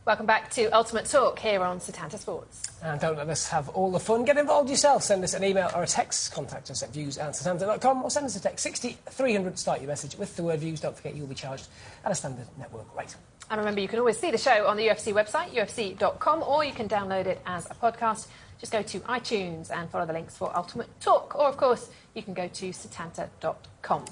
Welcome back to Ultimate Talk here on Setanta Sports. And don't let us have all the fun. Get involved yourself. Send us an email or a text. Contact us at views@setanta.com or send us a text 60300. Start your message with the word views. Don't forget you'll be charged at a standard network rate. And remember, you can always see the show on the UFC website, ufc.com, or you can download it as a podcast. Just go to iTunes and follow the links for Ultimate Talk. Or, of course, you can go to setanta.com.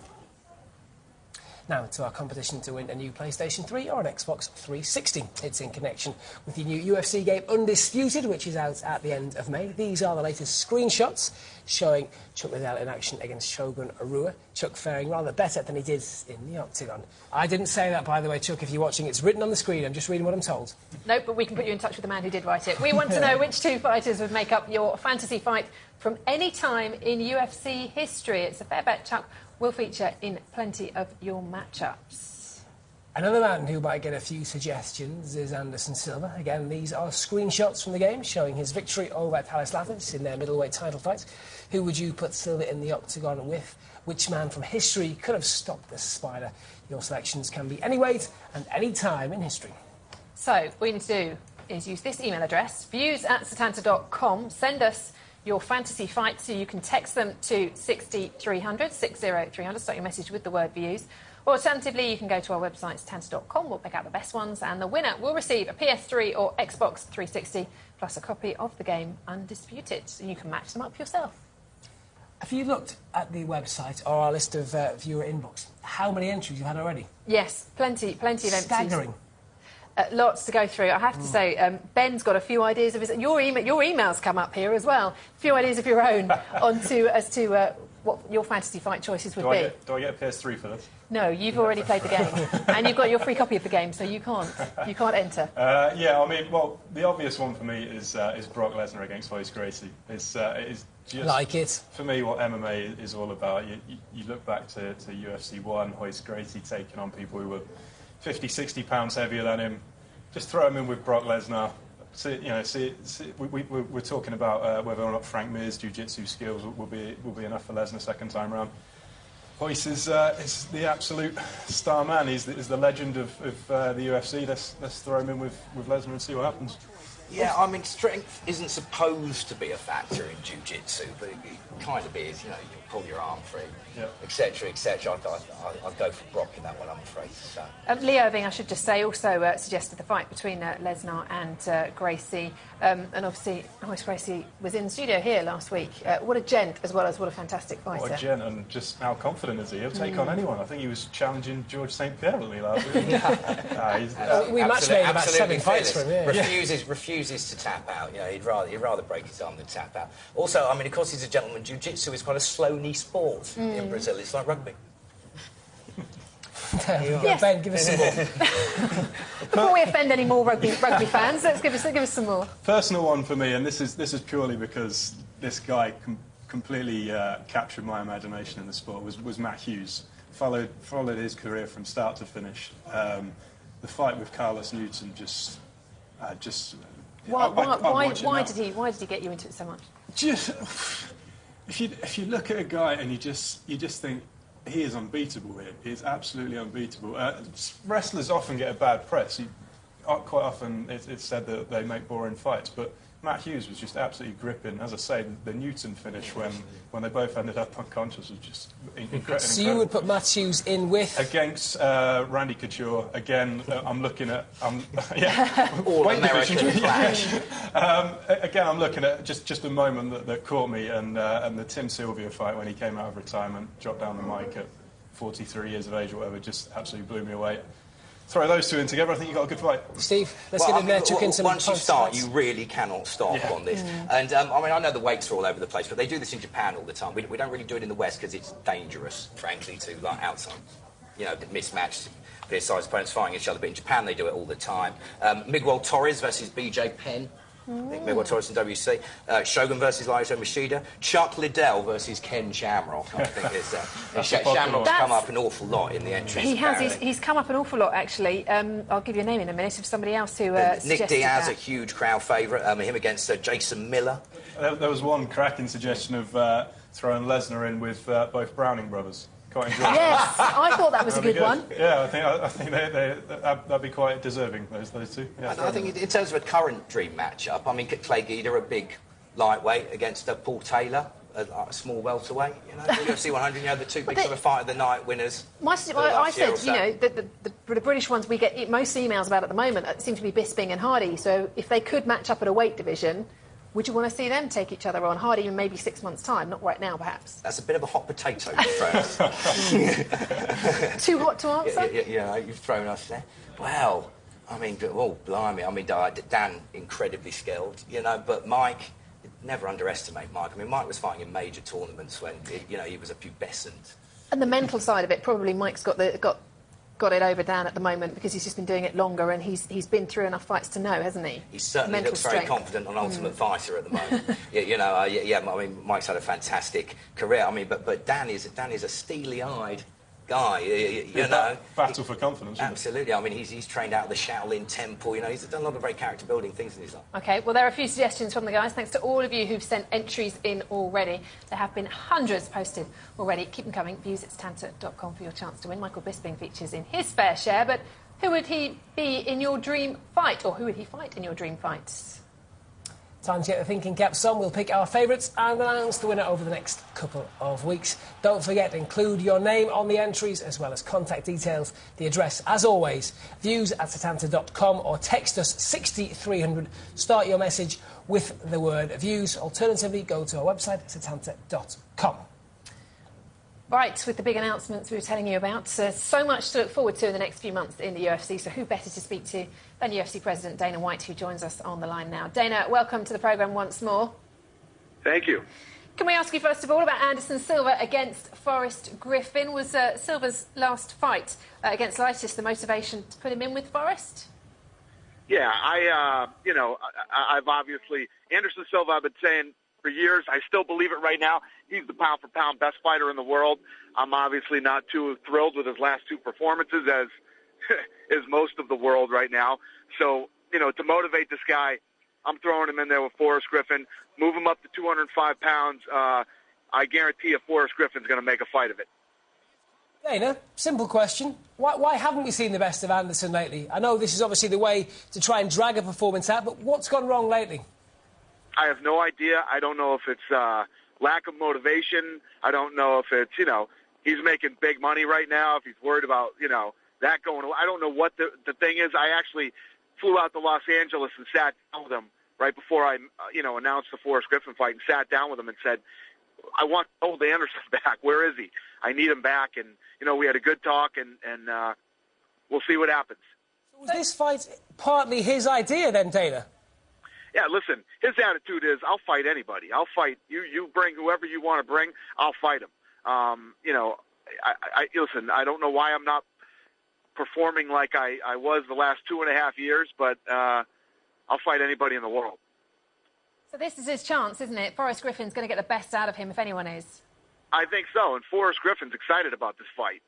Now to our competition to win a new PlayStation 3 or an Xbox 360. It's in connection with the new UFC game Undisputed, which is out at the end of May. These are the latest screenshots showing Chuck Liddell in action against Shogun Rua. Chuck faring rather better than he did in the Octagon. I didn't say that, by the way, Chuck. If you're watching, it's written on the screen. I'm just reading what I'm told. No, but we can put you in touch with the man who did write it. We want to know which two fighters would make up your fantasy fight from any time in UFC history. It's a fair bet, Chuck will feature in plenty of your matchups. Another man who might get a few suggestions is Anderson Silva. Again, these are screenshots from the game showing his victory over Thales Lathis in their middleweight title fight. Who would you put Silva in the Octagon with? Which man from history could have stopped the Spider? Your selections can be any weight and any time in history. So, what you need to do is use this email address, views@setanta.com. Send us your fantasy fight, so you can text them to 60300, 60300, start your message with the word views. Or alternatively, you can go to our website, setanta.com, we'll pick out the best ones, and the winner will receive a PS3 or Xbox 360, plus a copy of the game Undisputed, so you can match them up yourself. Have you looked at the website or our list of viewer inbox? How many entries you've had already? Yes, plenty of entries. Staggering. Lots to go through. I have to say, Ben's got a few ideas of his. Your emails come up here as well. A few ideas of your own as to what your fantasy fight choices would be. Do I get a PS3 for this? No, you've already played the game, and you've got your free copy of the game, so you can't enter. Yeah, I mean, well, the obvious one for me is Brock Lesnar against Royce Gracie. It is just like it for me what MMA is all about. You look back to UFC 1, Royce Gracie taking on people who were 50, 60 pounds heavier than him. Just throw him in with Brock Lesnar. We're talking about whether or not Frank Mir's jiu-jitsu skills will be enough for Lesnar second time round. Royce is the absolute star man. He's the legend of the UFC. Let's throw him in with Lesnar and see what happens. Yeah, I mean, strength isn't supposed to be a factor in jiu-jitsu, but it kind of is. You know, you pull your arm free, etc., etc. I'd go for Brock in that one, I'm afraid. So. Lee Irving, I should just say, also suggested the fight between Lesnar and Gracie. And obviously, Royce Gracie was in the studio here last week. What a gent, as well as what a fantastic fighter. What a gent, and just how confident is he? He'll take on anyone. I think he was challenging George St. Pierre last week. We matchmade about 7 fights for him. Refuses to tap out. You know, he'd rather break his arm than tap out. Also, I mean, of course, he's a gentleman. Jiu-jitsu is quite a slow-knee sport in Brazil. It's like rugby. Yes. Ben, give us some more. Before we offend any more rugby fans, let's give us some more. Personal one for me, and this is purely because this guy completely captured my imagination in the sport. Was Matt Hughes. Followed his career from start to finish. The fight with Carlos Newton Why did he get you into it so much? Just if you look at a guy and you just think he is unbeatable here. He is absolutely unbeatable. Wrestlers often get a bad press. Quite often it's said that they make boring fights, but Matt Hughes was just absolutely gripping. As I say, the Newton finish when they both ended up unconscious was just incredible. So you would put Matt Hughes in with? Against Randy Couture. Again, I'm looking at... All American Clash. Again, I'm looking at just a moment that caught me, and the Tim Sylvia fight when he came out of retirement, dropped down the mic at 43 years of age or whatever, just absolutely blew me away. Throw those two in together, I think you've got a good fight. Steve, let's get in there, chuck in some... Once you start, you really cannot stop on this. And, I mean, I know the weights are all over the place, but they do this in Japan all the time. We don't really do it in the West because it's dangerous, frankly, to, like, outside, you know, mismatched peer-sized opponents fighting each other. But in Japan, they do it all the time. Miguel Torres versus BJ Penn. I think Miguel Torres in WC. Shogun versus Lyoto Machida. Chuck Liddell versus Ken Shamrock. I think Shamrock's come up an awful lot in the entries. He has. He's come up an awful lot, actually. I'll give you a name in a minute of somebody else who Nick Diaz, that. a huge crowd favourite. Him against Jason Miller. There was one cracking suggestion of throwing Lesnar in with both Browning brothers. quite enjoyable. Yes, I thought that was a That'd be good one. Yeah, I think that'd be quite deserving, those two. Yeah, I think in terms of a current dream matchup, I mean, Clay Guida, a big lightweight against Paul Taylor, a small welterweight. You know, UFC 100. The two big sort of fight of the night winners. I said, the British ones we get most emails about at the moment seem to be Bisping and Hardy. So if they could match up at a weight division, would you want to see them take each other on? Hardy in maybe 6 months' time, not right now, perhaps. That's a bit of a hot potato you've thrown us. Too hot to answer? Yeah, you've thrown us there. Well, I mean, oh, blimey. I mean, Dan, incredibly skilled, but Mike, never underestimate Mike. I mean, Mike was fighting in major tournaments when, he was a pubescent. And the mental side of it, probably Mike's got it over Dan at the moment because he's just been doing it longer and he's been through enough fights to know, hasn't he? He certainly looks very confident on Ultimate Fighter at the moment. I mean, Mike's had a fantastic career. I mean, but Dan is a steely-eyed guy, Battle for confidence. Absolutely. I mean, he's trained out of the Shaolin Temple. He's done a lot of very character-building things in his life. OK, well, there are a few suggestions from the guys. Thanks to all of you who've sent entries in already. There have been hundreds posted already. Keep them coming. Views@setanta.com for your chance to win. Michael Bisping features in his fair share, but who would he be in your dream fight, or who would he fight in your dream fights? Time to get the thinking caps on. We'll pick our favourites and announce the winner over the next couple of weeks. Don't forget to include your name on the entries as well as contact details. The address, as always, views@setanta.com, or text us 60300. Start your message with the word views. Alternatively, go to our website, setanta.com. Right, with the big announcements we were telling you about, so much to look forward to in the next few months in the UFC, so who better to speak to than UFC President Dana White, who joins us on the line now. Dana, welcome to the programme once more. Thank you. Can we ask you first of all about Anderson Silva against Forrest Griffin? Was Silva's last fight against Leitis the motivation to put him in with Forrest? Yeah, I've obviously, Anderson Silva, I've been saying for years, I still believe it right now. He's the pound-for-pound best fighter in the world. I'm obviously not too thrilled with his last two performances, as is most of the world right now. So, to motivate this guy, I'm throwing him in there with Forrest Griffin, move him up to 205 pounds. I guarantee you Forrest Griffin's going to make a fight of it. Dana, simple question. Why haven't we seen the best of Anderson lately? I know this is obviously the way to try and drag a performance out, but what's gone wrong lately? I have no idea. I don't know if it's lack of motivation. I don't know if it's, he's making big money right now, if he's worried about, that going away. I don't know what the thing is. I actually flew out to Los Angeles and sat down with him right before I, announced the Forrest Griffin fight, and sat down with him and said, I want Old Anderson back. Where is he? I need him back. And, we had a good talk, and we'll see what happens. So was this fight partly his idea then, Dana? Yeah, listen, his attitude is, I'll fight anybody. I'll fight you. You bring whoever you want to bring, I'll fight him. Listen, I don't know why I'm not performing like I was the last 2.5 years, but I'll fight anybody in the world. So this is his chance, isn't it? Forrest Griffin's going to get the best out of him, if anyone is. I think so, and Forrest Griffin's excited about this fight.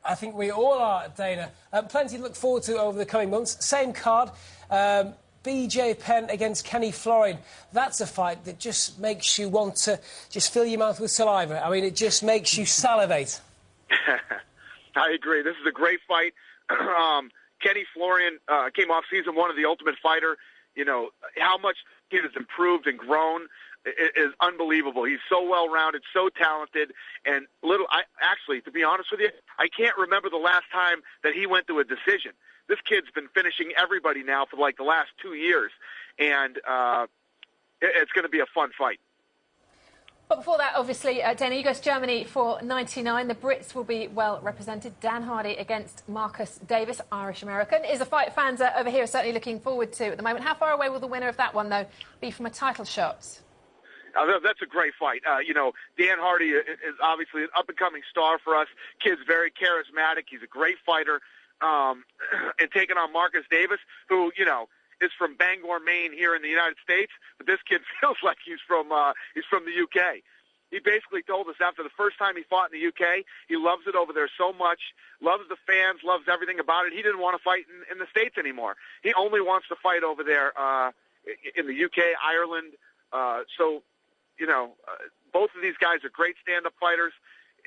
I think we all are, Dana. Plenty to look forward to over the coming months. Same card. BJ Penn against Kenny Florian. That's a fight that just makes you want to just fill your mouth with saliva. I mean, it just makes you salivate. I agree. This is a great fight. Kenny Florian came off season 1 of The Ultimate Fighter. How much he has improved and grown is unbelievable. He's so well-rounded, so talented, and actually, to be honest with you, I can't remember the last time that he went to a decision. This kid's been finishing everybody now for the last 2 years, and it's going to be a fun fight. But before that, obviously, Dana, you go to Germany for 99. The Brits will be well represented. Dan Hardy against Marcus Davis, Irish-American, is a fight fans over here are certainly looking forward to at the moment. How far away will the winner of that one, though, be from a title shot? That's a great fight. Dan Hardy is obviously an up-and-coming star for us. Kid's very charismatic. He's a great fighter. And taking on Marcus Davis, who, is from Bangor, Maine, here in the United States, but this kid feels like he's from the UK. He basically told us after the first time he fought in the UK, he loves it over there so much, loves the fans, loves everything about it. He didn't want to fight in the States anymore. He only wants to fight over there in the UK, Ireland. Both of these guys are great stand-up fighters.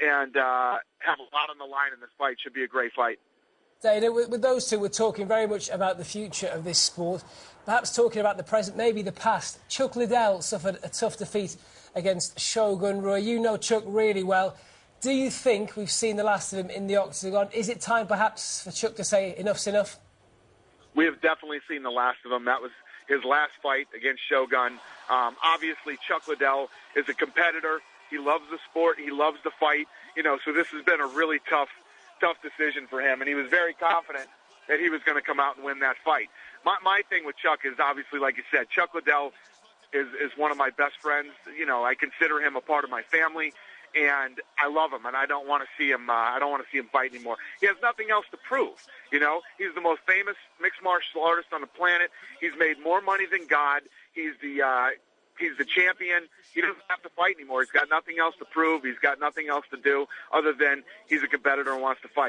and have a lot on the line in this fight. Should be a great fight. Dana, with those two, we're talking very much about the future of this sport. Perhaps talking about the present, maybe the past. Chuck Liddell suffered a tough defeat against Shogun Rua. You know Chuck really well. Do you think we've seen the last of him in the octagon? Is it time, perhaps, for Chuck to say enough's enough? We have definitely seen the last of him. That was his last fight against Shogun. Obviously, Chuck Liddell is a competitor. He loves the sport. He loves the fight. So this has been a really tough decision for him, and he was very confident that he was going to come out and win that fight. My thing with Chuck is obviously, like you said, Chuck Liddell is one of my best friends. I consider him a part of my family, and I love him, and I don't want to see him. I don't want to see him fight anymore. He has nothing else to prove. He's the most famous mixed martial artist on the planet. He's made more money than God. He's the champion. He doesn't have to fight anymore. He's got nothing else to prove. He's got nothing else to do other than he's a competitor and wants to fight.